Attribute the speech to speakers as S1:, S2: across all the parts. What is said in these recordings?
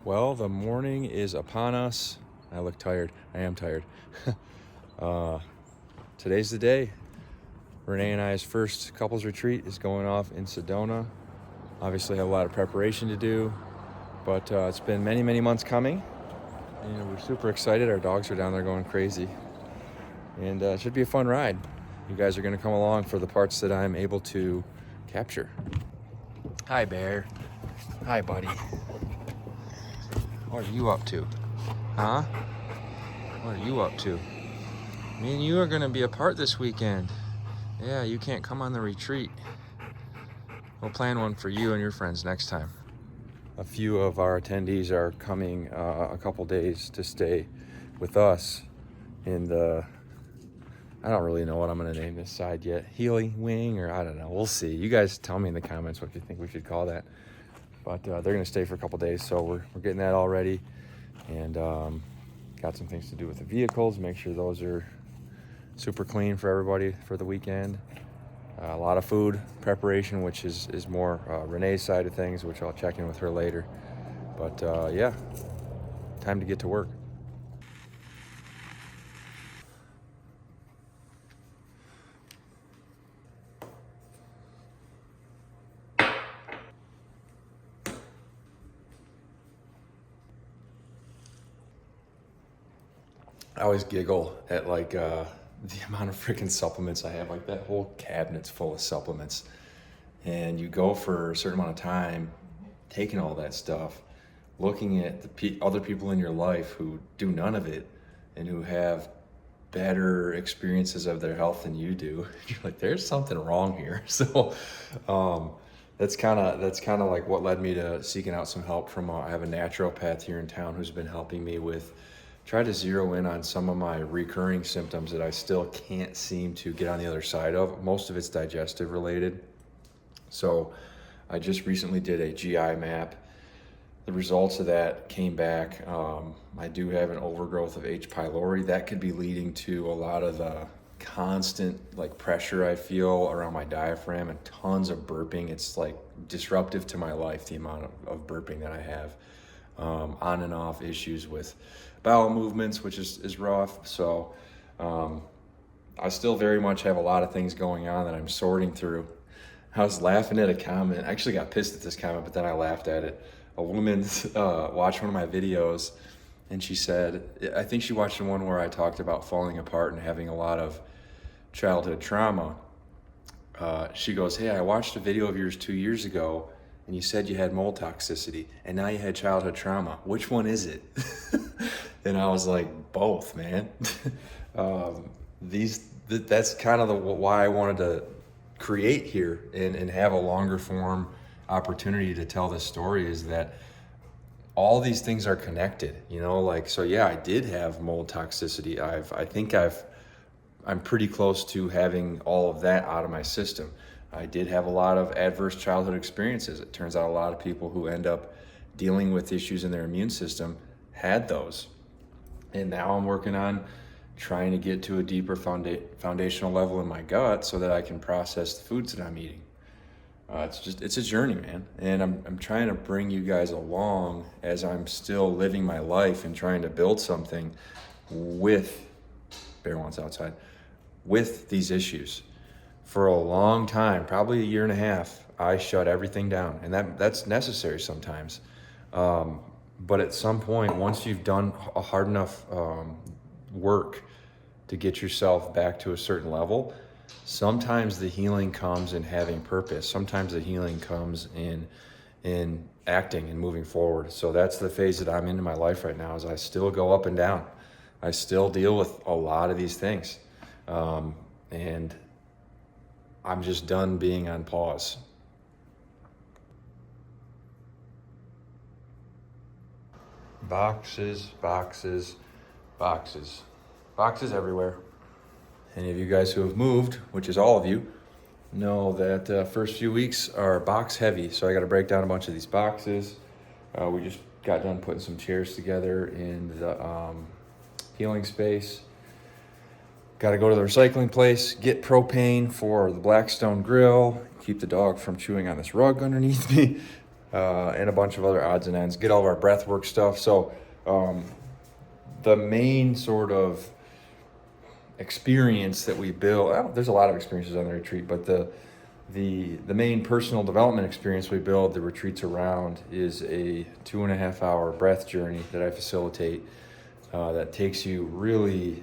S1: Well, the morning is upon us. I look tired. I am tired. uh, Today's the day. Renee and I's first couples retreat is going off in Sedona. Obviously, have a lot of preparation to do, but it's been many, many months coming, and we're super excited. Our dogs are down there going crazy, and it should be a fun ride. You guys are going to come along for the parts that I'm able to capture. Hi, Bear. Hi, buddy. What are you up to? Huh? What are you up to? Me and you are going to be apart this weekend. Yeah, you can't come on the retreat. We'll plan one for you and your friends next time. A few of our attendees are coming a couple days to stay with us in the, I don't really know what I'm going to name this side yet. Healing wing, or I don't know. We'll see. You guys tell me in the comments what you think we should call that. But they're going to stay for a couple days, so we're getting that all ready. And got some things to do with the vehicles, make sure those are super clean for everybody for the weekend. A lot of food preparation, which is more Renee's side of things, which I'll check in with her later. But yeah, time to get to work. I always giggle at the amount of freaking supplements I have. Like that whole cabinet's full of supplements. And you go for a certain amount of time taking all that stuff, looking at the other people in your life who do none of it and who have better experiences of their health than you do. You're like, there's something wrong here. So that's kind of like what led me to seeking out some help from I have a naturopath here in town who's been helping me with try to zero in on some of my recurring symptoms that I still can't seem to get on the other side of. Most of it's digestive related. So I just recently did a GI map. The results of that came back. I do have an overgrowth of H. pylori. That could be leading to a lot of the constant pressure I feel around my diaphragm and tons of burping. It's disruptive to my life, the amount of burping that I have. On and off issues with bowel movements, which is rough. So I still very much have a lot of things going on that I'm sorting through. I was laughing at a comment. I actually got pissed at this comment, but then I laughed at it. A woman watched one of my videos, and she said, I think she watched the one where I talked about falling apart and having a lot of childhood trauma. She goes, hey, I watched a video of yours 2 years ago, and you said you had mold toxicity, and now you had childhood trauma. Which one is it? And I was like, both, man. That's kind of why I wanted to create here and have a longer form opportunity to tell this story, is that all these things are connected, so yeah, I did have mold toxicity. I'm pretty close to having all of that out of my system. I did have a lot of adverse childhood experiences. It turns out a lot of people who end up dealing with issues in their immune system had those. And now I'm working on trying to get to a deeper foundational level in my gut so that I can process the foods that I'm eating. It's a journey, man. And I'm trying to bring you guys along as I'm still living my life and trying to build something with, Bear wants outside, with these issues. For a long time, probably a year and a half, I shut everything down, and that's necessary sometimes. But at some point, once you've done a hard enough work to get yourself back to a certain level, sometimes the healing comes in having purpose. Sometimes the healing comes in acting and moving forward. So that's the phase that I'm in my life right now, is I still go up and down. I still deal with a lot of these things. And I'm just done being on pause. Boxes everywhere. Any of you guys who have moved, which is all of you, know that first few weeks are box heavy. So I got to break down a bunch of these boxes. We just got done putting some chairs together in the healing space. Got to go to the recycling place, get propane for the Blackstone grill, keep the dog from chewing on this rug underneath me. and a bunch of other odds and ends. Get all of our breath work stuff. So the main sort of experience that we build, well, there's a lot of experiences on the retreat, but the main personal development experience we build the retreats around is a 2.5 hour breath journey that I facilitate that takes you really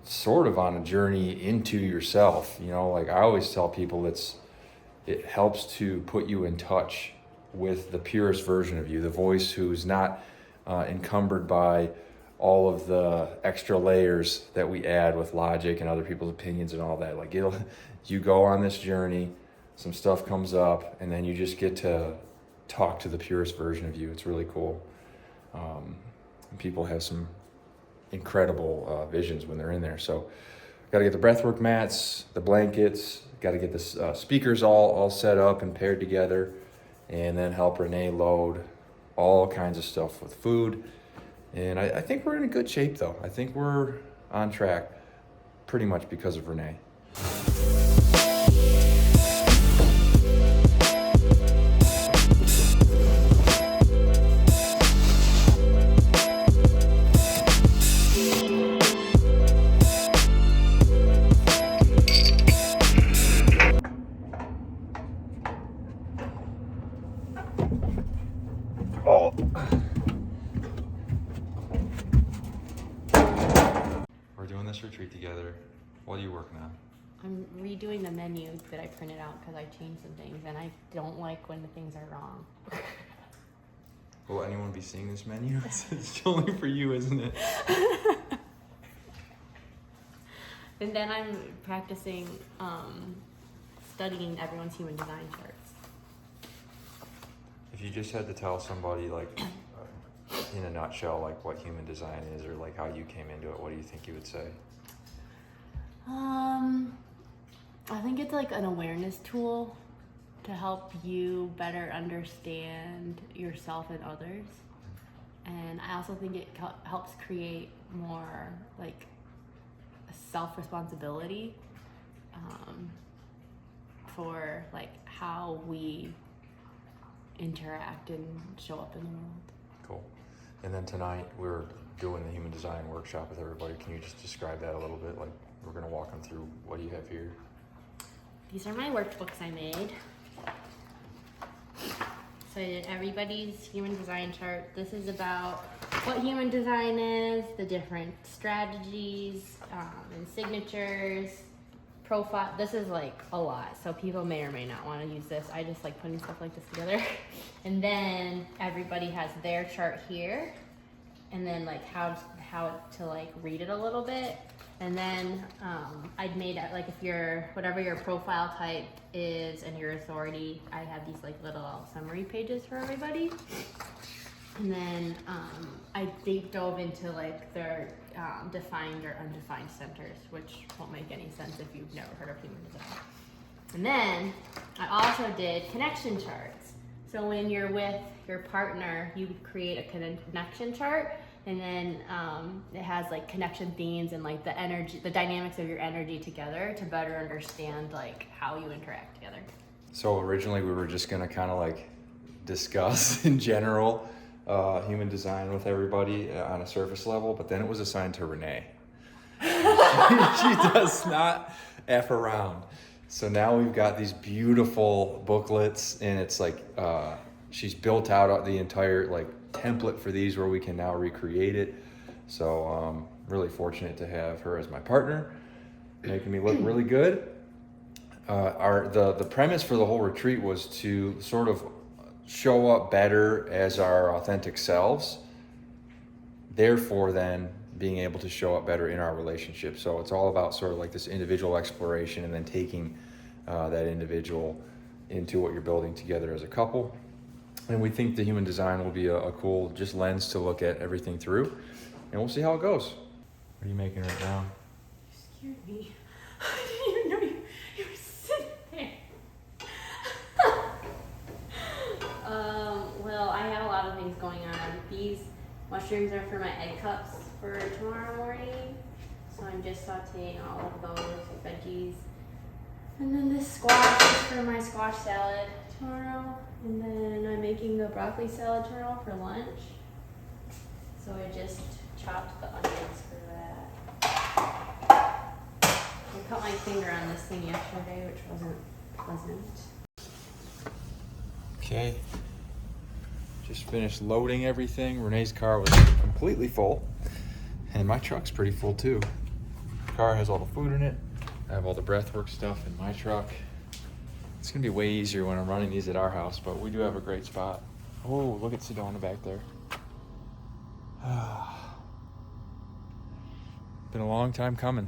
S1: sort of on a journey into yourself. You know, like I always tell people, it helps to put you in touch with the purest version of you, the voice who's not encumbered by all of the extra layers that we add with logic and other people's opinions and all that. Like you go on this journey, some stuff comes up, and then you just get to talk to the purest version of you. It's really cool. People have some incredible visions when they're in there. So got to get the breathwork mats, the blankets, got to get the speakers all set up and paired together, and then help Renee load all kinds of stuff with food. And I think we're in a good shape, though. I think we're on track pretty much because of Renee. Oh. We're doing this retreat together. What are you working on?
S2: I'm redoing the menu that I printed out because I changed some things and I don't like when the things are wrong.
S1: Will anyone be seeing this menu? It's only for you, isn't it?
S2: And then I'm practicing studying everyone's human design charts.
S1: If you just had to tell somebody, like, in a nutshell, like what human design is or like how you came into it, what do you think you would say?
S2: I think it's like an awareness tool to help you better understand yourself and others. And I also think it helps create more like a self-responsibility for like how we interact and show up in the world.
S1: Cool. And then tonight we're doing the human design workshop with everybody. Can you just describe that a little bit? Like we're going to walk them through what do you have here?
S2: These are my workbooks I made. So I did everybody's human design chart. This is about what human design is, the different strategies and signatures, profile. This is like a lot, so people may or may not want to use this. I just like putting stuff like this together. And then everybody has their chart here, and then like how to like read it a little bit. And then I'd made it like if you're whatever your profile type is and your authority, I have these like little summary pages for everybody. And then I deep dove into like their defined or undefined centers, which won't make any sense if you've never heard of human design. And then I also did connection charts. So when you're with your partner, you create a connection chart, and then it has like connection themes and like the energy, the dynamics of your energy together to better understand like how you interact together.
S1: So originally we were just gonna kind of like discuss in general human design with everybody on a surface level, but then it was assigned to Renee. She does not F around. So now we've got these beautiful booklets, and it's like she's built out the entire like template for these where we can now recreate it. So really fortunate to have her as my partner, making me look really good. The premise for the whole retreat was to sort of show up better as our authentic selves, therefore then being able to show up better in our relationship. So it's all about sort of like this individual exploration and then taking that individual into what you're building together as a couple. And we think the human design will be a cool just lens to look at everything through, and we'll see how it goes. What are you making right now?
S2: You scared me. I didn't even know you were sitting there. Well, I have a lot of things going on. These mushrooms are for my egg cups for tomorrow morning. So I'm just sauteing all of those veggies. And then this squash is for my squash salad tomorrow. And then I'm making a broccoli salad turtle for lunch. So I just chopped the onions for that. I cut my finger on this thing yesterday, which wasn't pleasant.
S1: Okay. Just finished loading everything. Renee's car was completely full. And my truck's pretty full too. The car has all the food in it. I have all the breathwork stuff in my truck. It's gonna be way easier when I'm running these at our house, but we do have a great spot. Oh, look at Sedona back there. Been a long time coming.